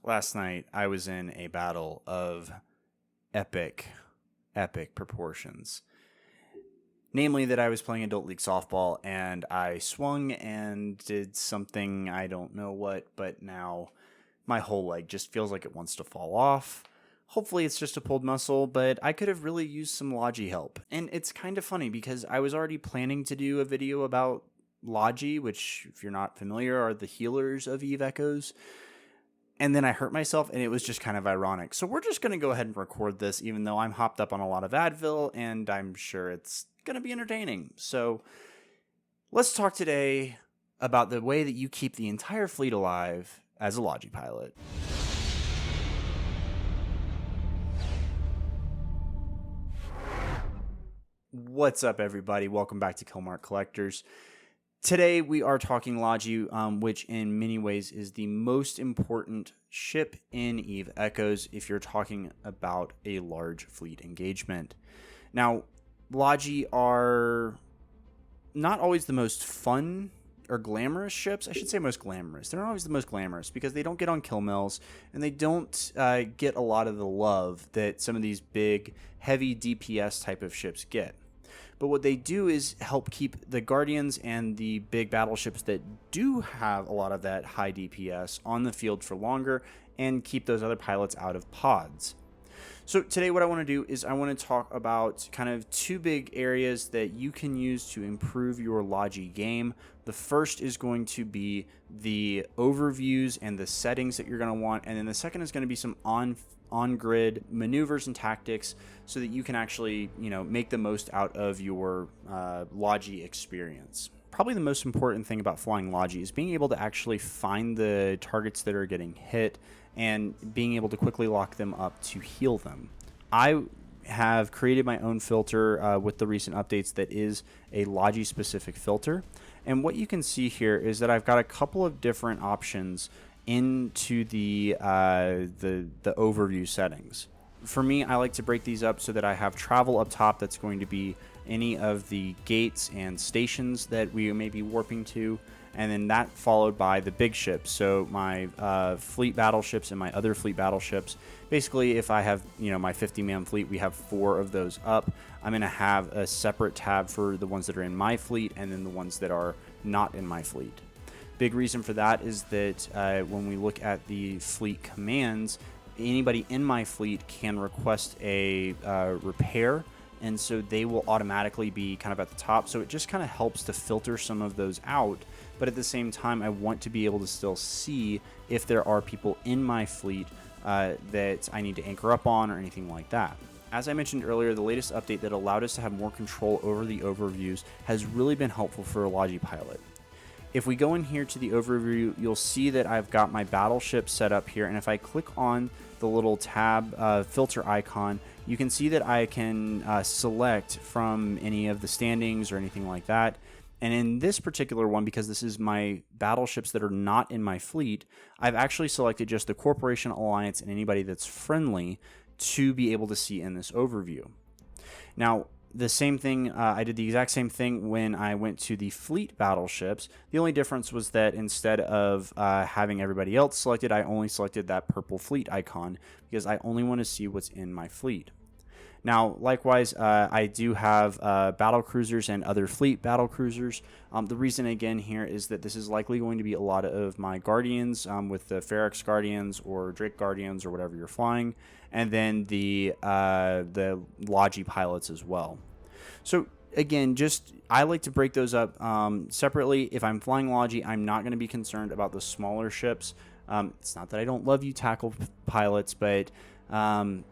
Last night, I was in a battle of epic proportions. Namely, that I was playing Adult League Softball, and I swung and did something, I don't know what, but now my whole leg just feels like it wants to fall off. Hopefully it's just a pulled muscle, but I could have really used some Logi help. And it's kind of funny because I was already planning to do a video about Logi, which, if you're not familiar, are the healers of Eve Echoes. And then I hurt myself, and it was just kind of ironic. So we're just going to go ahead and record this, even though I'm hopped up on a lot of Advil, and I'm sure it's going to be entertaining. So let's talk today about the way that you keep the entire fleet alive as a Logi pilot. What's up, everybody? Welcome back to Killmark Collectors. Today we are talking Logi, which in many ways is the most important ship in Eve Echoes if you're talking about a large fleet engagement. Now, Logi are not always the most fun or glamorous ships. I should say most glamorous. They're not always the most glamorous because they don't get on kill mills and they don't get a lot of the love that some of these big, heavy DPS type of ships get. But what they do is help keep the Guardians and the big battleships that do have a lot of that high DPS on the field for longer and keep those other pilots out of pods. So today what I want to do is I want to talk about kind of two big areas that you can use to improve your Logi game. The first is going to be the overviews and the settings that you're going to want, and then the second is going to be some on-grid maneuvers and tactics so that you can actually, make the most out of your Logi experience. Probably the most important thing about flying Logi is being able to actually find the targets that are getting hit and being able to quickly lock them up to heal them. I have created my own filter with the recent updates that is a Logi specific filter. And what you can see here is that I've got a couple of different options into the overview settings. For me, I like to break these up so that I have travel up top. That's going to be any of the gates and stations that we may be warping to, and then that followed by the big ships. So my fleet battleships and my other fleet battleships. Basically, if I have my 50-man fleet, we have 4 of those up. I'm going to have a separate tab for the ones that are in my fleet and then the ones that are not in my fleet. Big reason for that is that when we look at the fleet commands, anybody in my fleet can request a repair, and so they will automatically be kind of at the top. So it just kind of helps to filter some of those out, but at the same time I want to be able to still see if there are people in my fleet that I need to anchor up on or anything like that. As I mentioned earlier, the latest update that allowed us to have more control over the overviews has really been helpful for a Logi pilot. If we go in here to the overview, you'll see that I've got my battleship set up here, and if I click on the little tab filter icon, you can see that I can select from any of the standings or anything like that. And in this particular one, because this is my battleships that are not in my fleet, I've actually selected just the Corporation, Alliance, and anybody that's friendly to be able to see in this overview. Now, the same thing, I did the exact same thing when I went to the fleet battleships. The only difference was that instead of having everybody else selected, I only selected that purple fleet icon because I only want to see what's in my fleet. Now, likewise, I do have battle cruisers and other fleet battle cruisers. The reason, again, here is that this is likely going to be a lot of my Guardians with the Ferox Guardians or Drake Guardians or whatever you're flying, and then the Logi pilots as well. So, again, I like to break those up separately. If I'm flying Logi, I'm not going to be concerned about the smaller ships. It's not that I don't love you tackle pilots, but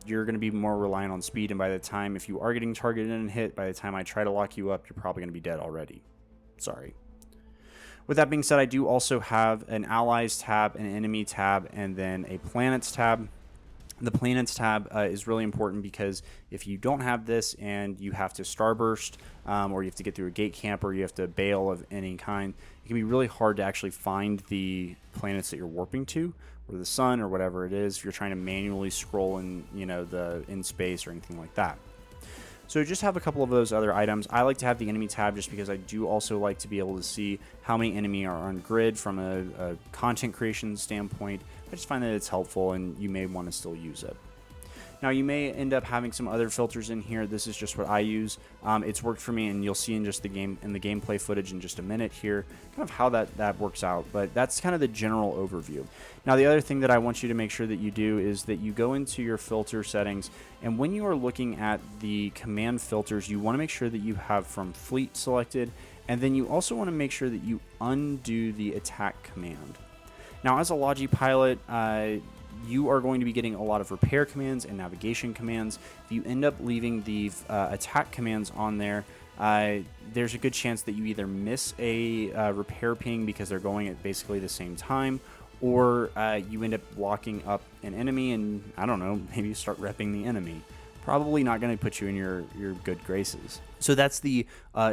you're going to be more reliant on speed, and by the time, if you are getting targeted and hit, by the time I try to lock you up, you're probably going to be dead already. Sorry. With that being said, I do also have an Allies tab, an Enemy tab, and then a Planets tab. The Planets tab is really important because if you don't have this and you have to starburst or you have to get through a gate camp or you have to bail of any kind, it can be really hard to actually find the planets that you're warping to, or the sun or whatever it is, if you're trying to manually scroll in, in space or anything like that. So just have a couple of those other items. I like to have the enemy tab just because I do also like to be able to see how many enemy are on grid from a content creation standpoint, I just find that it's helpful and you may want to still use it. Now you may end up having some other filters in here. This is just what I use. It's worked for me, and you'll see in just the gameplay footage in just a minute here, kind of how that works out. But that's kind of the general overview. Now the other thing that I want you to make sure that you do is that you go into your filter settings, and when you are looking at the command filters, you want to make sure that you have from fleet selected, and then you also want to make sure that you undo the attack command. Now as a Logi pilot, you are going to be getting a lot of repair commands and navigation commands. If you end up leaving the attack commands on there, there's a good chance that you either miss a repair ping because they're going at basically the same time, or you end up locking up an enemy and, I don't know, maybe you start repping the enemy. Probably not going to put you in your good graces. So that's the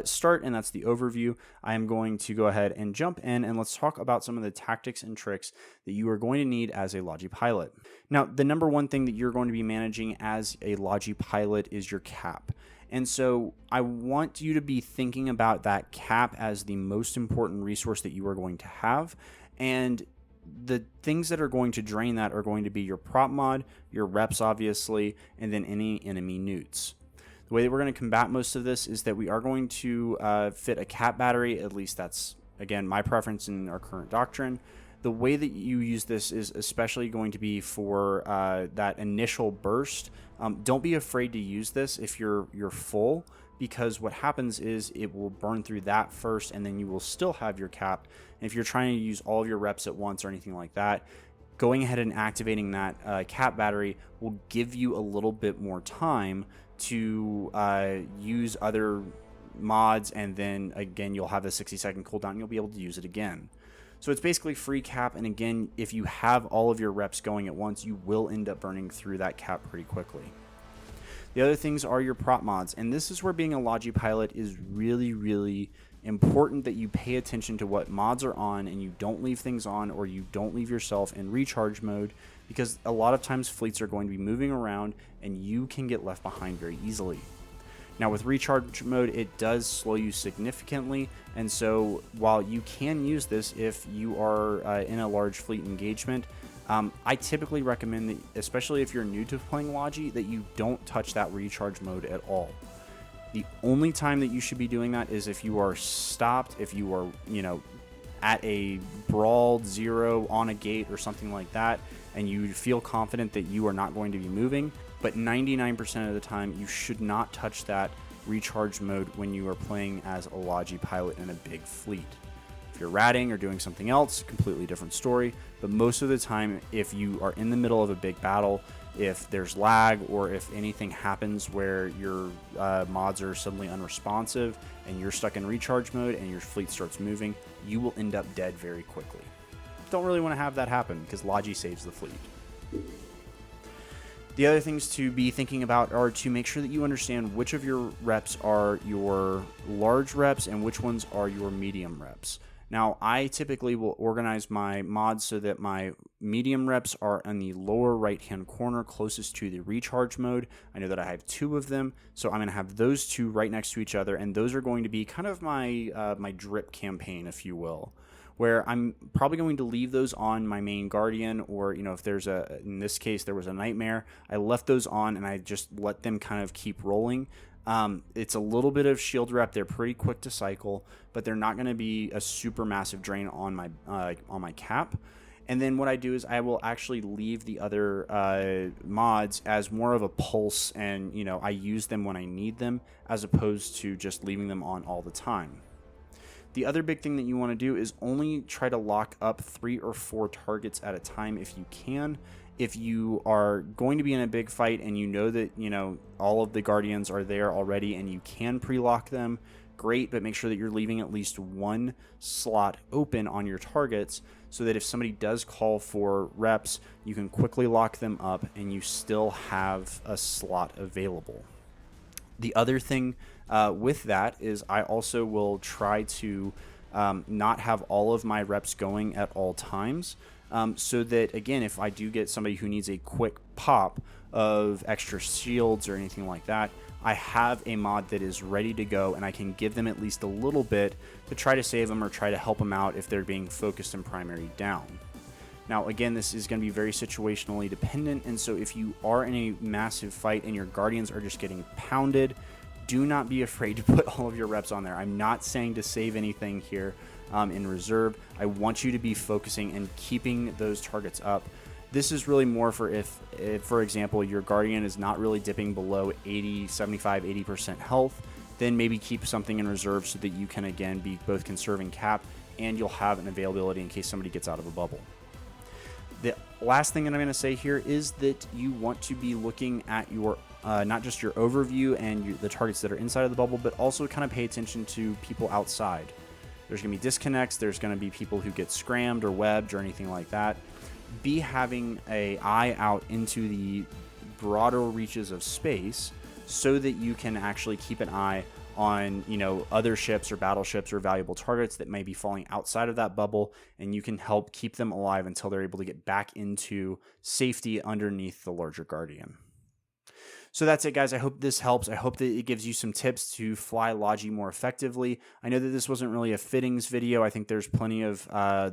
start, and that's the overview. I am going to go ahead and jump in, and let's talk about some of the tactics and tricks that you are going to need as a Logi pilot. Now, the number one thing that you're going to be managing as a Logi pilot is your cap. And so I want you to be thinking about that cap as the most important resource that you are going to have. And the things that are going to drain that are going to be your prop mod, your reps obviously, and then any enemy newts. The way that we're going to combat most of this is that we are going to fit a cap battery. At least that's, again, my preference in our current doctrine. The way that you use this is especially going to be for that initial burst. Don't be afraid to use this if you're full, because what happens is it will burn through that first, and then you will still have your cap. And if you're trying to use all of your reps at once or anything like that, going ahead and activating that cap battery will give you a little bit more time to use other mods, and then again you'll have a 60-second cooldown and you'll be able to use it again. So it's basically free cap, and again, if you have all of your reps going at once, you will end up burning through that cap pretty quickly. The other things are your prop mods, and this is where being a Logi pilot is really, really important, that you pay attention to what mods are on and you don't leave things on, or you don't leave yourself in recharge mode, because a lot of times fleets are going to be moving around and you can get left behind very easily. Now with recharge mode, it does slow you significantly, and so while you can use this if you are in a large fleet engagement, I typically recommend that, especially if you're new to playing Logi, that you don't touch that recharge mode at all. The only time that you should be doing that is if you are stopped, if you are, at a brawled zero on a gate or something like that, and you feel confident that you are not going to be moving. But 99% of the time, you should not touch that recharge mode when you are playing as a Logi pilot in a big fleet. If you're ratting or doing something else, completely different story. But most of the time, if you are in the middle of a big battle, if there's lag, or if anything happens where your mods are suddenly unresponsive and you're stuck in recharge mode and your fleet starts moving, you will end up dead very quickly. Don't really want to have that happen, because Logi saves the fleet. The other things to be thinking about are to make sure that you understand which of your reps are your large reps and which ones are your medium reps. Now, I typically will organize my mods so that my medium reps are in the lower right-hand corner closest to the recharge mode. I know that I have 2 of them, so I'm going to have those 2 right next to each other, and those are going to be kind of my my drip campaign, if you will, where I'm probably going to leave those on my main Guardian, or, if there's in this case, there was a Nightmare, I left those on and I just let them kind of keep rolling. It's a little bit of shield rep. They're pretty quick to cycle, but they're not going to be a super massive drain on my cap. And then what I do is I will actually leave the other mods as more of a pulse, and I use them when I need them, as opposed to just leaving them on all the time. The other big thing that you want to do is only try to lock up 3 or 4 targets at a time if you can. If you are going to be in a big fight and you know that, all of the Guardians are there already and you can pre-lock them, great, but make sure that you're leaving at least 1 slot open on your targets, so that if somebody does call for reps, you can quickly lock them up and you still have a slot available. The other thing with that is I also will try to not have all of my reps going at all times, so that, again, if I do get somebody who needs a quick pop of extra shields or anything like that, I have a mod that is ready to go, and I can give them at least a little bit to try to save them or try to help them out if they're being focused and primary down. Now, again, this is going to be very situationally dependent, and so if you are in a massive fight and your guardians are just getting pounded, do not be afraid to put all of your reps on there. I'm not saying to save anything here in reserve. I want you to be focusing and keeping those targets up. This is really more for if, for example, your guardian is not really dipping below 80, 75, 80% health, then maybe keep something in reserve so that you can, again, be both conserving cap and you'll have an availability in case somebody gets out of a bubble. The last thing that I'm going to say here is that you want to be looking at your not just your overview and the targets that are inside of the bubble, but also kind of pay attention to people outside. There's going to be disconnects. There's going to be people who get scrammed or webbed or anything like that. Be having an eye out into the broader reaches of space so that you can actually keep an eye on, you know, other ships or battleships or valuable targets that may be falling outside of that bubble, and you can help keep them alive until they're able to get back into safety underneath the larger guardian. So that's it, guys. I hope this helps. I hope that it gives you some tips to fly Logi more effectively. I know that this wasn't really a fittings video. I think there's plenty of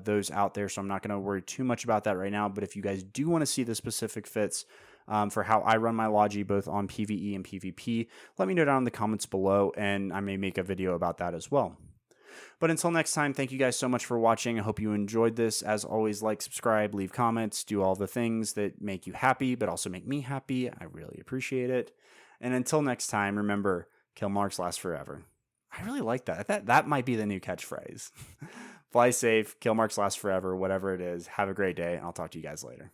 those out there, so I'm not going to worry too much about that right now. But if you guys do want to see the specific fits for how I run my Logi, both on PvE and PvP, let me know down in the comments below, and I may make a video about that as well. But until next time, thank you guys so much for watching. I hope you enjoyed this. As always, like, subscribe, leave comments, do all the things that make you happy, but also make me happy. I really appreciate it. And until next time, remember, kill marks last forever. I really like that. That might be the new catchphrase. Fly safe, kill marks last forever, whatever it is. Have a great day, and I'll talk to you guys later.